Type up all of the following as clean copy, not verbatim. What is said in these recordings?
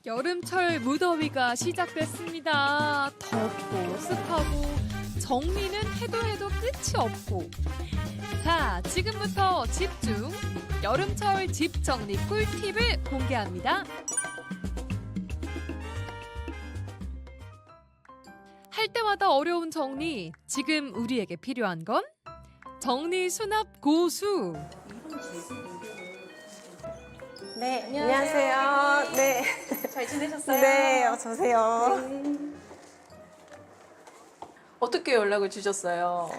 여름철 무더위가 시작됐습니다. 덥고 습하고 정리는 해도 끝이 없고. 자, 지금부터 집중! 여름철 집 정리 꿀팁을 공개합니다. 할 때마다 어려운 정리, 지금 우리에게 필요한 건 정리 수납 고수. 네, 안녕하세요. 네. 잘 지내셨어요? 네, 어서 오세요. 어떻게 연락을 주셨어요?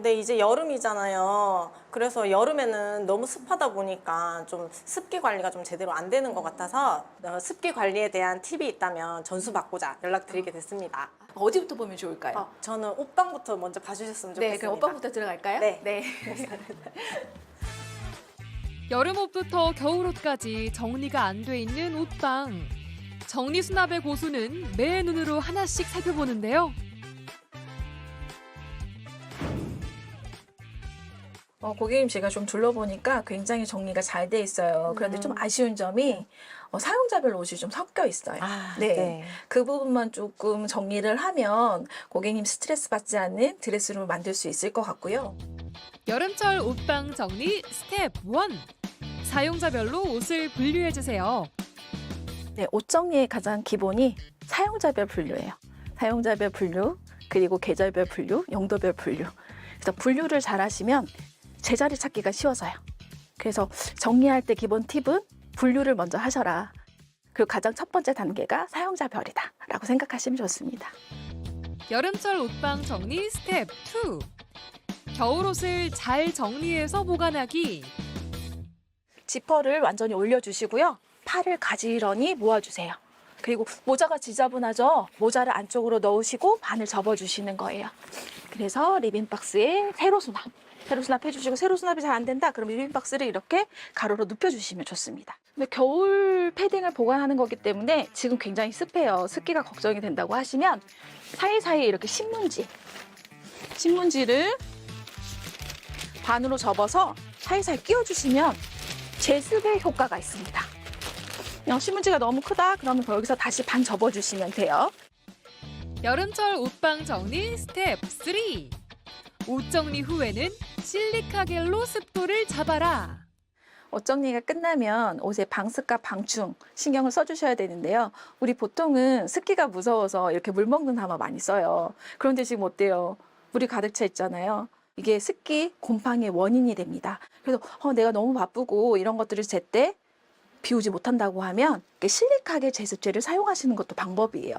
네, 이제 여름이잖아요. 그래서 여름에는 너무 습하다 보니까 좀 습기 관리가 좀 제대로 안 되는 것 같아서 습기 관리에 대한 팁이 있다면 전수받고자 연락드리게 됐습니다. 어디부터 보면 좋을까요? 저는 옷방부터 먼저 봐주셨으면 좋겠습니다. 네, 그럼 오빠부터 들어갈까요? 네. 여름옷부터 겨울옷까지 정리가 안 돼 있는 옷방. 정리 수납의 고수는 매 눈으로 하나씩 살펴보는데요. 고객님 제가 좀 둘러보니까 굉장히 정리가 잘 돼 있어요. 그런데 좀 아쉬운 점이 사용자별로 옷이 좀 섞여 있어요. 네. 그 부분만 조금 정리를 하면 고객님 스트레스 받지 않는 드레스룸을 만들 수 있을 것 같고요. 여름철 옷방 정리 스텝 1. 사용자별로 옷을 분류해주세요. 네, 옷 정리의 가장 기본이 사용자별 분류예요. 사용자별 분류, 그리고 계절별 분류, 용도별 분류. 그래서 분류를 잘 하시면 제자리 찾기가 쉬워져요. 그래서 정리할 때 기본 팁은 분류를 먼저 하셔라. 그리고 가장 첫 번째 단계가 사용자별이다 라고 생각하시면 좋습니다. 여름철 옷방 정리 스텝 2. 겨울옷을 잘 정리해서 보관하기. 지퍼를 완전히 올려주시고요. 팔을 가지런히 모아주세요. 그리고 모자가 지저분하죠? 모자를 안쪽으로 넣으시고 반을 접어주시는 거예요. 그래서 리빙박스에 세로 수납 해주시고, 세로 수납이 잘 안 된다? 그럼 리빙박스를 이렇게 가로로 눕혀주시면 좋습니다. 근데 겨울 패딩을 보관하는 거기 때문에 지금 굉장히 습해요. 습기가 걱정이 된다고 하시면 사이사이에 이렇게 신문지를 반으로 접어서 사이사이 끼워주시면 제습의 효과가 있습니다. 신문지가 너무 크다? 그러면 여기서 다시 반 접어주시면 돼요. 여름철 옷방 정리 스텝 3. 옷 정리 후에는 실리카겔로 습도를 잡아라. 옷 정리가 끝나면 옷의 방습과 방충 신경을 써주셔야 되는데요. 우리 보통은 습기가 무서워서 이렇게 물 먹는 하마 많이 써요. 그런데 지금 어때요? 물이 가득 차 있잖아요. 이게 습기, 곰팡이의 원인이 됩니다. 그래서 내가 너무 바쁘고 이런 것들을 제때 비우지 못한다고 하면 실리카겔 제습제를 사용하시는 것도 방법이에요.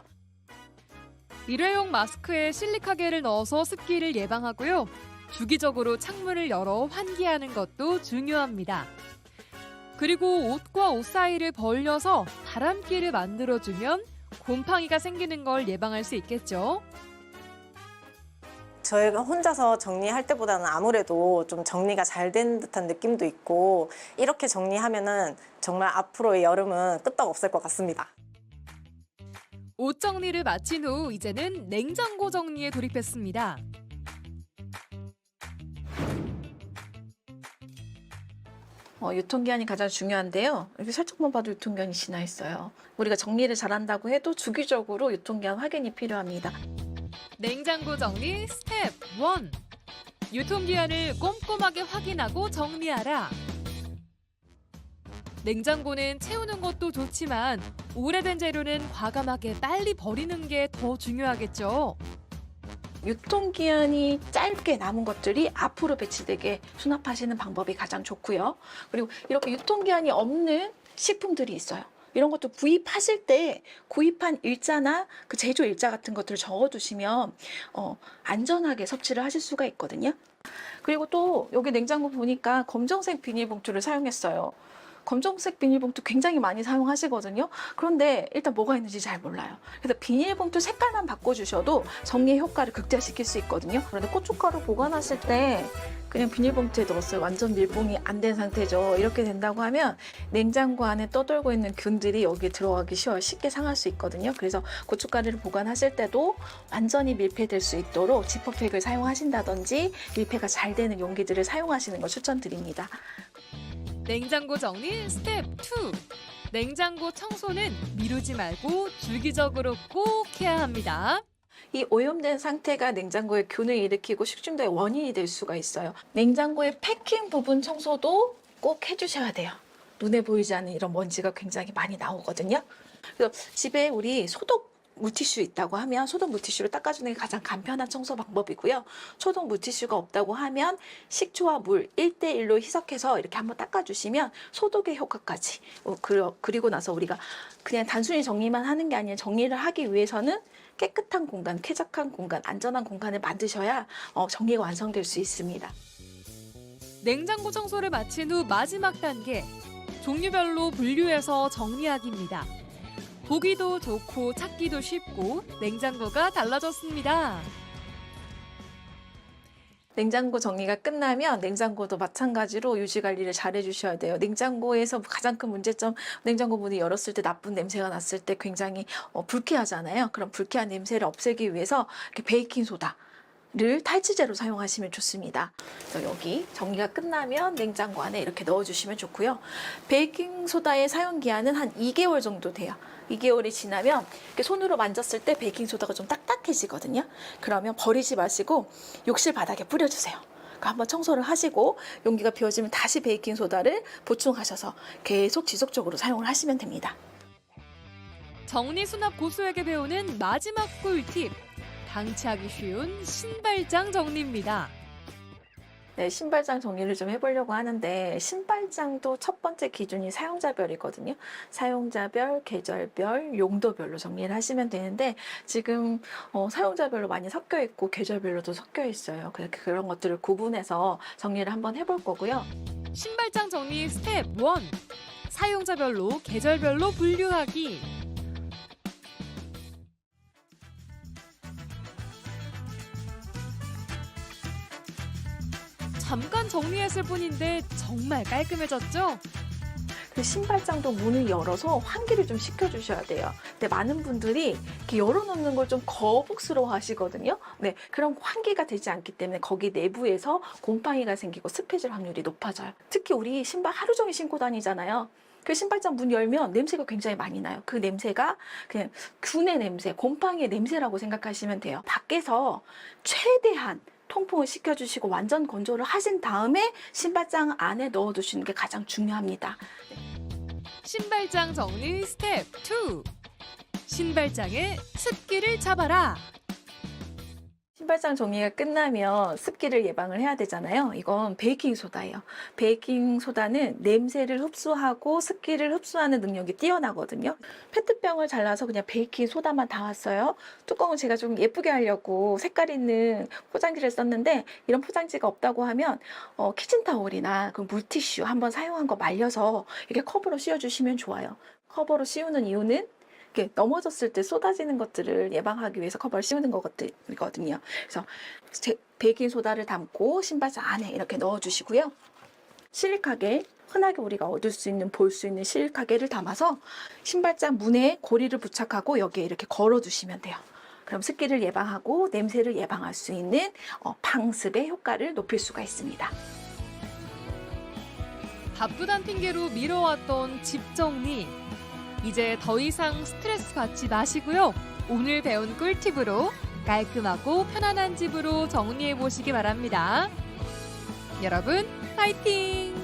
일회용 마스크에 실리카겔을 넣어서 습기를 예방하고요. 주기적으로 창문을 열어 환기하는 것도 중요합니다. 그리고 옷과 옷 사이를 벌려서 바람기를 만들어주면 곰팡이가 생기는 걸 예방할 수 있겠죠. 저희가 혼자서 정리할 때보다는 아무래도 좀 정리가 잘 된 듯한 느낌도 있고, 이렇게 정리하면은 정말 앞으로의 여름은 끄떡없을 것 같습니다. 옷 정리를 마친 후 이제는 냉장고 정리에 돌입했습니다. 유통기한이 가장 중요한데요. 이렇게 살짝만 봐도 유통기한이 지나 있어요. 우리가 정리를 잘한다고 해도 주기적으로 유통기한 확인이 필요합니다. 냉장고 정리 스텝 1. 유통기한을 꼼꼼하게 확인하고 정리하라. 냉장고는 채우는 것도 좋지만 오래된 재료는 과감하게 빨리 버리는 게 더 중요하겠죠. 유통기한이 짧게 남은 것들이 앞으로 배치되게 수납하시는 방법이 가장 좋고요. 그리고 이렇게 유통기한이 없는 식품들이 있어요. 이런 것도 구입하실 때 구입한 일자나 그 제조 일자 같은 것들을 적어두시면 안전하게 섭취를 하실 수가 있거든요. 그리고 또 여기 냉장고 보니까 검정색 비닐봉투를 사용했어요. 검정색 비닐봉투 굉장히 많이 사용하시거든요. 그런데 일단 뭐가 있는지 잘 몰라요. 그래서 비닐봉투 색깔만 바꿔주셔도 정리의 효과를 극대화시킬 수 있거든요. 그런데 고춧가루 보관하실 때 그냥 비닐봉투에 넣었어요. 완전 밀봉이 안 된 상태죠. 이렇게 된다고 하면 냉장고 안에 떠돌고 있는 균들이 여기에 들어가기 쉬워요. 쉽게 상할 수 있거든요. 그래서 고춧가루를 보관하실 때도 완전히 밀폐될 수 있도록 지퍼백을 사용하신다든지 밀폐가 잘 되는 용기들을 사용하시는 걸 추천드립니다. 냉장고 정리 스텝 2. 냉장고 청소는 미루지 말고 주기적으로 꼭 해야 합니다. 이 오염된 상태가 냉장고에 균을 일으키고 식중독의 원인이 될 수가 있어요. 냉장고의 패킹 부분 청소도 꼭 해주셔야 돼요. 눈에 보이지 않는 이런 먼지가 굉장히 많이 나오거든요. 그래서 집에 우리 소독 물티슈 있다고 하면 소독 물티슈로 닦아주는 게 가장 간편한 청소 방법이고요. 소독 물티슈가 없다고 하면 식초와 물 1대1로 희석해서 이렇게 한번 닦아주시면 소독의 효과까지. 그리고 나서 우리가 그냥 단순히 정리만 하는 게 아니라 정리를 하기 위해서는 깨끗한 공간, 쾌적한 공간, 안전한 공간을 만드셔야 정리가 완성될 수 있습니다. 냉장고 청소를 마친 후 마지막 단계, 종류별로 분류해서 정리하기입니다. 보기도 좋고 찾기도 쉽고 냉장고가 달라졌습니다. 냉장고 정리가 끝나면 냉장고도 마찬가지로 유지 관리를 잘 해주셔야 돼요. 냉장고에서 가장 큰 문제점, 냉장고 문을 열었을 때 나쁜 냄새가 났을 때 굉장히 불쾌하잖아요. 그럼 불쾌한 냄새를 없애기 위해서 이렇게 베이킹 소다를 탈취제로 사용하시면 좋습니다. 그래서 여기 정리가 끝나면 냉장고 안에 이렇게 넣어주시면 좋고요. 베이킹 소다의 사용 기한은 한 2개월 정도 돼요. 2개월이 지나면 이렇게 손으로 만졌을 때 베이킹소다가 좀 딱딱해지거든요. 그러면 버리지 마시고 욕실 바닥에 뿌려주세요. 그러니까 한번 청소를 하시고 용기가 비워지면 다시 베이킹소다를 보충하셔서 계속 지속적으로 사용을 하시면 됩니다. 정리 수납 고수에게 배우는 마지막 꿀팁, 방치하기 쉬운 신발장 정리입니다. 네, 신발장 정리를 좀 해보려고 하는데 신발장도 첫 번째 기준이 사용자별이거든요. 사용자별, 계절별, 용도별로 정리를 하시면 되는데 지금 사용자별로 많이 섞여 있고 계절별로도 섞여 있어요. 그런 것들을 구분해서 정리를 한번 해볼 거고요. 신발장 정리 스텝 1. 사용자별로, 계절별로 분류하기. 잠깐 정리했을 뿐인데 정말 깔끔해졌죠? 그 신발장도 문을 열어서 환기를 좀 시켜주셔야 돼요. 근데 많은 분들이 이렇게 열어놓는 걸 좀 거북스러워 하시거든요. 네, 그럼 환기가 되지 않기 때문에 거기 내부에서 곰팡이가 생기고 습해질 확률이 높아져요. 특히 우리 신발 하루 종일 신고 다니잖아요. 그 신발장 문 열면 냄새가 굉장히 많이 나요. 그 냄새가 그냥 균의 냄새, 곰팡이의 냄새라고 생각하시면 돼요. 밖에서 최대한 통풍을 시켜주시고 완전 건조를 하신 다음에 신발장 안에 넣어두시는 게 가장 중요합니다. 신발장 정리 스텝 2. 신발장에 습기를 잡아라. 신발장 정리가 끝나면 습기를 예방을 해야 되잖아요. 이건 베이킹소다예요. 베이킹소다는 냄새를 흡수하고 습기를 흡수하는 능력이 뛰어나거든요. 페트병을 잘라서 그냥 베이킹소다만 담았어요. 뚜껑은 제가 좀 예쁘게 하려고 색깔 있는 포장지를 썼는데 이런 포장지가 없다고 하면 키친타올이나 그 물티슈 한번 사용한 거 말려서 이렇게 컵으로 씌워주시면 좋아요. 컵으로 씌우는 이유는 이렇게 넘어졌을 때 쏟아지는 것들을 예방하기 위해서 커버를 씌우는 거거든요. 그래서 베이킹소다를 담고 신발장 안에 이렇게 넣어주시고요. 실리카겔, 흔하게 우리가 얻을 수 있는, 볼 수 있는 실리카겔을 담아서 신발장 문에 고리를 부착하고 여기에 이렇게 걸어두시면 돼요. 그럼 습기를 예방하고 냄새를 예방할 수 있는 방습의 효과를 높일 수가 있습니다. 바쁘단 핑계로 미뤄왔던 집 정리. 이제 더 이상 스트레스 받지 마시고요. 오늘 배운 꿀팁으로 깔끔하고 편안한 집으로 정리해 보시기 바랍니다. 여러분, 파이팅!